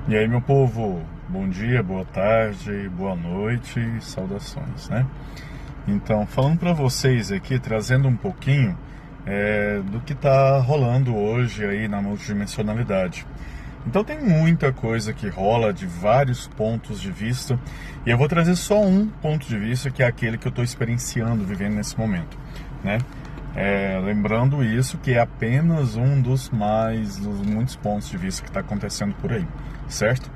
E aí, meu povo, bom dia, boa tarde, boa noite, saudações, né? Então, falando para vocês aqui, trazendo um pouquinho do que tá rolando hoje aí na multidimensionalidade. Então, tem muita coisa que rola de vários pontos de vista, e eu vou trazer só um ponto de vista, que é aquele que eu estou experienciando, vivendo nesse momento, né? Lembrando isso, que é apenas um dos muitos pontos de vista que está acontecendo por aí, certo?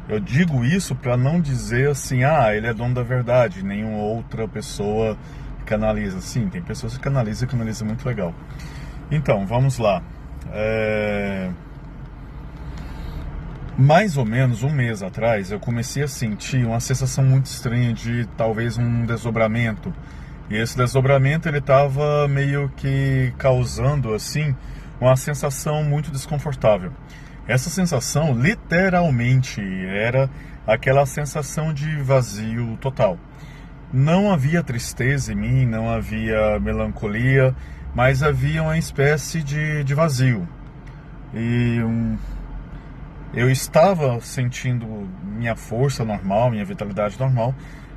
Eu digo isso para não dizer assim, ele é dono da verdade, nenhuma outra pessoa canaliza. Sim, tem pessoas que canalizam e canaliza muito legal. Então, vamos lá. Mais ou menos um mês atrás, eu comecei a sentir uma sensação muito estranha de talvez um desdobramento. E esse desdobramento, ele estava meio que causando, assim, uma sensação muito desconfortável. Essa sensação, literalmente, era aquela sensação de vazio total. Não havia tristeza em mim, não havia melancolia, mas havia uma espécie de vazio. E eu estava sentindo minha força normal, minha vitalidade normal,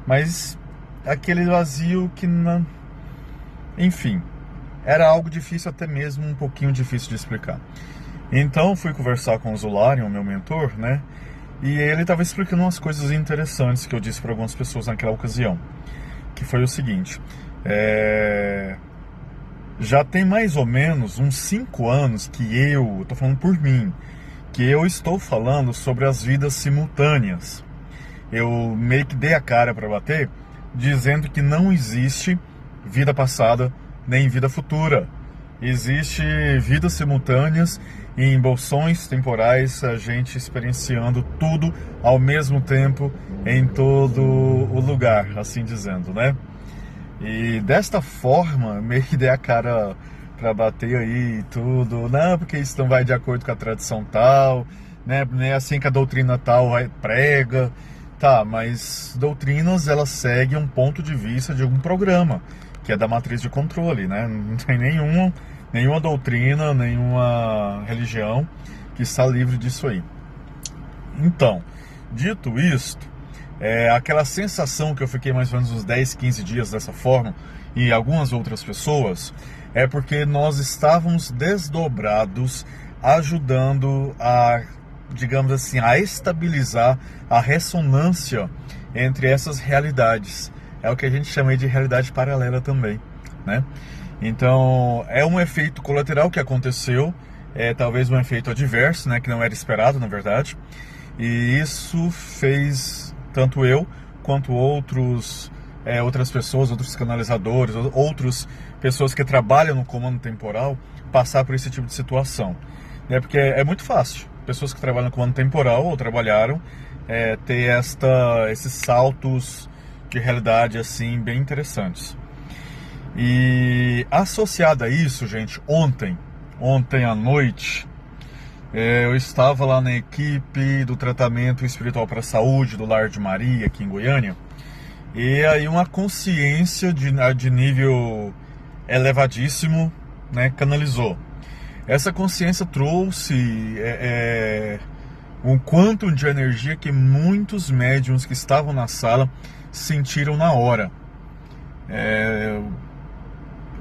mas aquele vazio que não... Enfim, era algo difícil, até mesmo um pouquinho difícil de explicar. Então fui conversar com o Zularian, o meu mentor, né? E ele estava explicando umas coisas interessantes que eu disse para algumas pessoas naquela ocasião. Que foi o seguinte: já tem mais ou menos uns 5 anos que eu tô falando por mim, que eu estou falando sobre as vidas simultâneas. Eu meio que dei a cara para bater, dizendo que não existe vida passada nem vida futura. Existe vidas simultâneas e em bolsões temporais, a gente experienciando tudo ao mesmo tempo em todo o lugar, assim dizendo, né? E desta forma, meio que dei a cara para bater aí e tudo. Não, porque isso não vai de acordo com a tradição tal, né? Nem assim que a doutrina tal prega. Tá, mas doutrinas, elas seguem um ponto de vista de algum programa, que é da matriz de controle, né? Não tem nenhuma doutrina, nenhuma religião que está livre disso aí. Então, dito isto, aquela sensação que eu fiquei mais ou menos uns 10, 15 dias dessa forma, e algumas outras pessoas, é porque nós estávamos desdobrados, ajudando a, digamos assim, a estabilizar a ressonância entre essas realidades. É o que a gente chama de realidade paralela também, né? Então, é um efeito colateral que aconteceu, talvez um efeito adverso, né, que não era esperado, na verdade. E isso fez tanto eu quanto outras pessoas, outros canalizadores, outras pessoas que trabalham no comando temporal passar por esse tipo de situação. Porque é muito fácil. Pessoas que trabalham no comando temporal ou trabalharam ter esses saltos de realidade assim bem interessantes. E associado a isso, gente, ontem à noite, eu estava lá na equipe do tratamento espiritual para a saúde do Lar de Maria, aqui em Goiânia, e aí uma consciência de nível elevadíssimo, né, canalizou. Essa consciência trouxe um quantum de energia que muitos médiuns que estavam na sala sentiram na hora.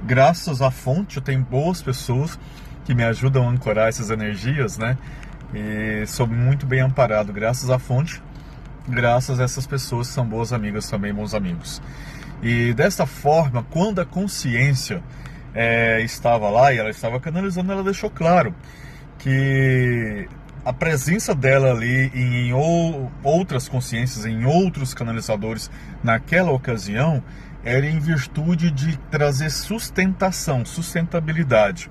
Graças à fonte, eu tenho boas pessoas que me ajudam a ancorar essas energias, né? E sou muito bem amparado graças à fonte, graças a essas pessoas que são boas amigas também, bons amigos. E dessa forma, quando a consciência estava lá e ela estava canalizando, ela deixou claro que a presença dela ali em outras consciências, em outros canalizadores naquela ocasião, era em virtude de trazer sustentabilidade,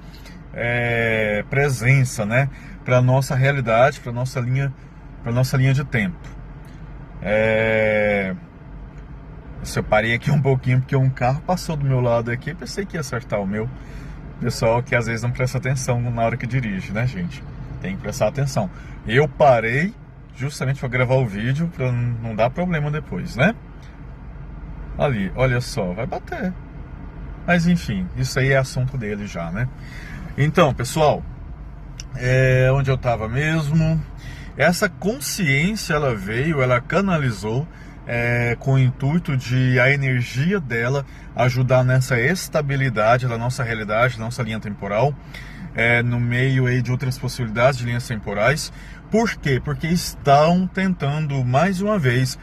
presença, né, para a nossa realidade, para nossa linha de tempo. Eu separei aqui um pouquinho porque um carro passou do meu lado aqui e pensei que ia acertar o meu. Pessoal que às vezes não presta atenção na hora que dirige, né, gente? Tem que prestar atenção. Eu parei justamente para gravar o vídeo, para não dar problema depois, né? Ali, olha só, vai bater. Mas enfim, isso aí é assunto dele já, né? Então, pessoal, onde eu tava mesmo? essa consciência ela veio, ela canalizou com o intuito de a energia dela ajudar nessa estabilidade da nossa realidade, da nossa linha temporal, no meio aí de outras possibilidades de linhas temporais. Por quê? Porque estão tentando mais uma vez,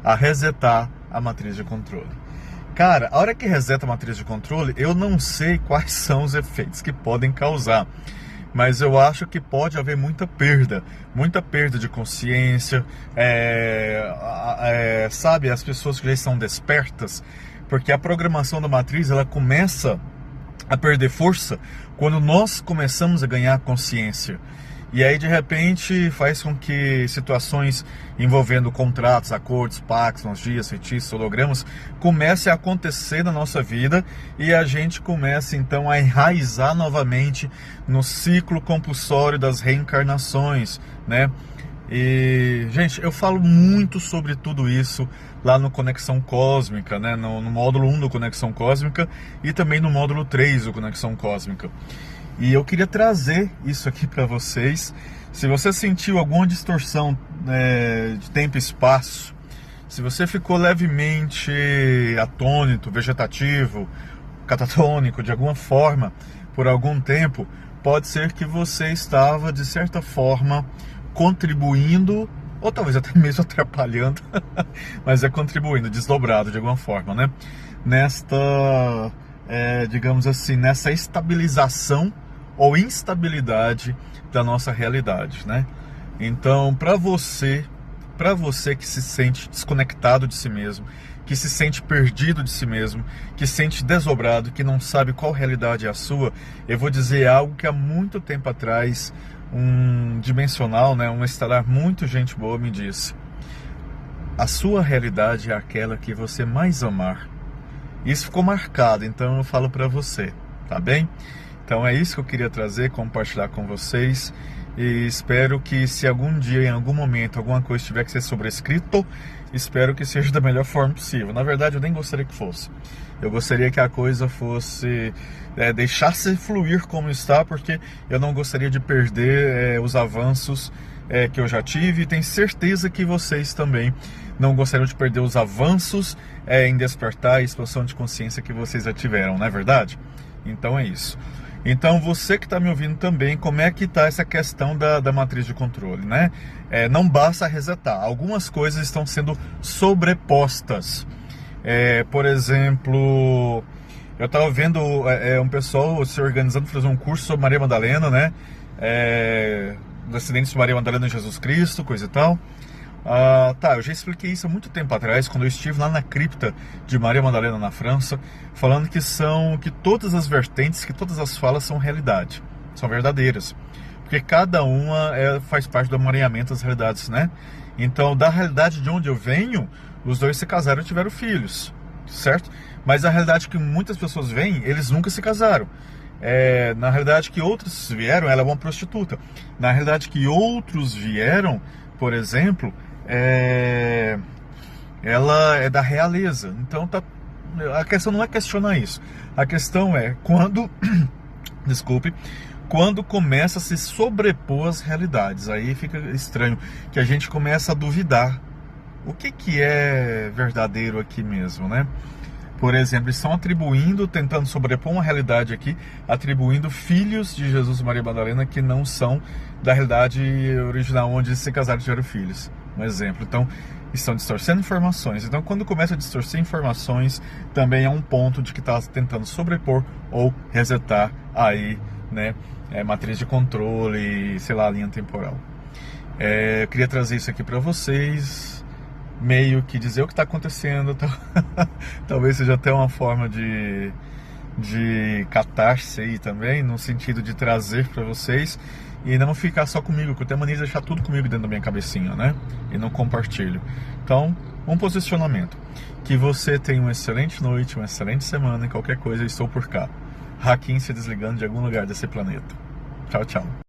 a resetar a matriz de controle. Cara, a hora que reseta a matriz de controle, eu não sei quais são os efeitos que podem causar, mas eu acho que pode haver muita perda de consciência, sabe, as pessoas que já estão despertas, porque a programação da matriz, ela começa a perder força quando nós começamos a ganhar consciência. E aí, de repente, faz com que situações envolvendo contratos, acordos, pactos, magias, feitiços, hologramas, comecem a acontecer na nossa vida e a gente começa, então, a enraizar novamente no ciclo compulsório das reencarnações, né? E, gente, eu falo muito sobre tudo isso lá no Conexão Cósmica, né? No módulo 1 do Conexão Cósmica e também no módulo 3 do Conexão Cósmica. E eu queria trazer isso aqui para vocês. Se você sentiu alguma distorção de tempo e espaço, se você ficou levemente atônito, vegetativo, catatônico de alguma forma por algum tempo, pode ser que você estava, de certa forma, contribuindo, ou talvez até mesmo atrapalhando, mas contribuindo, desdobrado de alguma forma, né? Digamos assim, nessa estabilização ou instabilidade da nossa realidade, né? Então, para você que se sente desconectado de si mesmo, que se sente perdido de si mesmo, que se sente desobrado, que não sabe qual realidade é a sua, eu vou dizer algo que há muito tempo atrás um dimensional, né, um estelar muito gente boa me disse: a sua realidade é aquela que você mais amar. Isso ficou marcado, então eu falo para você, tá bem? Então é isso que eu queria trazer, compartilhar com vocês. E espero que, se algum dia, em algum momento, alguma coisa tiver que ser sobrescrito, espero que seja da melhor forma possível. Na verdade, eu nem gostaria que fosse. Eu gostaria que a coisa fosse... deixasse fluir como está, porque eu não gostaria de perder os avanços que eu já tive. E tenho certeza que vocês também não gostariam de perder os avanços em despertar e expansão de consciência que vocês já tiveram, não é verdade? Então é isso. Então, você que está me ouvindo também, como é que está essa questão da matriz de controle, né? Não basta resetar, algumas coisas estão sendo sobrepostas. Por exemplo, eu estava vendo um pessoal se organizando para fazer um curso sobre Maria Madalena, né? Descendentes de Maria Madalena e Jesus Cristo, coisa e tal. Eu já expliquei isso há muito tempo atrás, quando eu estive lá na cripta de Maria Madalena, na França, falando que todas as vertentes, que todas as falas são realidade, são verdadeiras, porque cada uma faz parte do amaranhamento das realidades, né? Então, da realidade de onde eu venho, os dois se casaram e tiveram filhos, certo? Mas a realidade que muitas pessoas veem, eles nunca se casaram. Na realidade que outros vieram, ela é uma prostituta. Na realidade que outros vieram, por exemplo, ela é da realeza. Então a questão não é questionar isso. A questão é quando quando começa a se sobrepor as realidades. Aí fica estranho, que a gente começa a duvidar o que é verdadeiro aqui mesmo, né? Por exemplo, estão tentando sobrepor uma realidade aqui, atribuindo filhos de Jesus e Maria Madalena que não são da realidade original onde se casaram e tiveram filhos. Um exemplo. Então, estão distorcendo informações. Então, quando começa a distorcer informações, também é um ponto de que está tentando sobrepor ou resetar aí, né, matriz de controle, sei lá, a linha temporal. Eu queria trazer isso aqui para vocês, meio que dizer o que está acontecendo. Talvez seja até uma forma de catarse aí também, no sentido de trazer para vocês e não ficar só comigo, porque eu tenho mania de deixar tudo comigo dentro da minha cabecinha, né? E não compartilho. Então, um posicionamento. Que você tenha uma excelente noite, uma excelente semana, e qualquer coisa, eu estou por cá. Hakim se desligando de algum lugar desse planeta. Tchau, tchau.